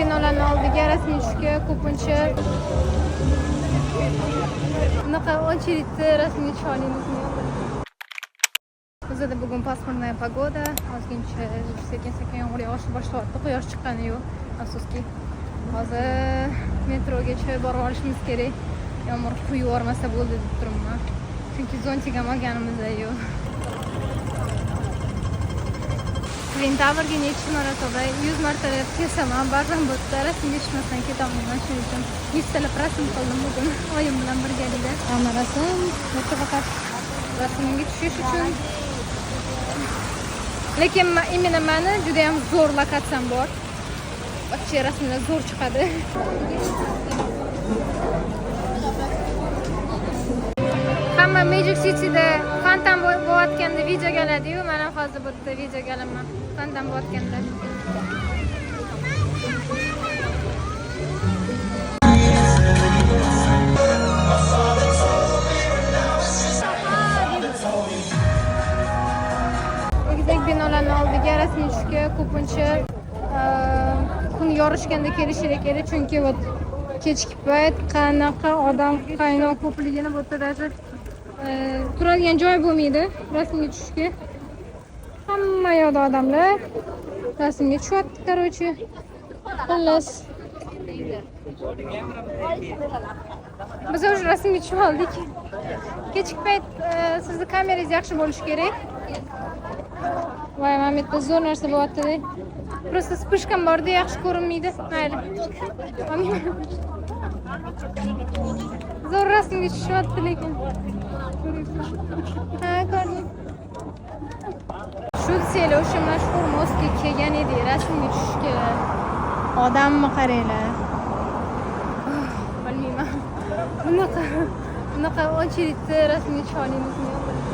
binolarning oldiga rasmiy tushishga ko'pincha bunaqa очередьda rasmiy tusha olamiz. Bizda bugun pasportная pogoda, ozgincha sekin-sekin yomg'ir yog'ishni boshlayapti. Quyosh chiqqani yo'q, afsuski. Hozir metrogacha borib olishimiz kerak. Yomg'ir quyib yubormasa bo'ldi deb turibman. Chunki zontik ham olganimiz yo'q. Twin Towerga necha marotaba 100 martalab kelsaman, ba'zan bu yerda rasmga tushmasdan ketaman. Shuning uchun 100 talab rasm qildim bugun oyim bilan birgalikda. Hamma rasm faqat rasmga tushish uchun. Lekin imенно meni juda ham zo'r lokatsiyam bor. Ochchi rasmlar zo'r chiqadi. Hamma Magic City'da fontan bo'layotganda videoga oladi-yu, men ham hozir bu yerda videoga olaman. Fontan bo'layotganda. Binolarning oldiga rasmiy tushishga ko'pincha kun yorishganda kelishlik kerak, chunki kechki payt qanaqa odam qaynoq ko'pligini bu yerda turadigan joy bo'lmaydi rasmga tushishga. Hamma yoqda odamlar rasmga tushyapti, короче. Xullas. Biz o'sha rasmga tushib oldik. Kechki payt sizni kamerangiz yaxshi bo'lishi kerak. Voy, mana bu yerda zo'r narsa bo'lyapti. Просто spishkam borda yaxshi ko'rinmaydi. Mayli. Zo'r rasmga tushyapti lekin. Ha, ko'rding. Shu desanglar o'sha mashhur moska kelgan edi rasmga tushishga. Odamni qaranglar. Bilmayman. Bunaqa очередьda rasmga tusha olamizmi yo'qmi?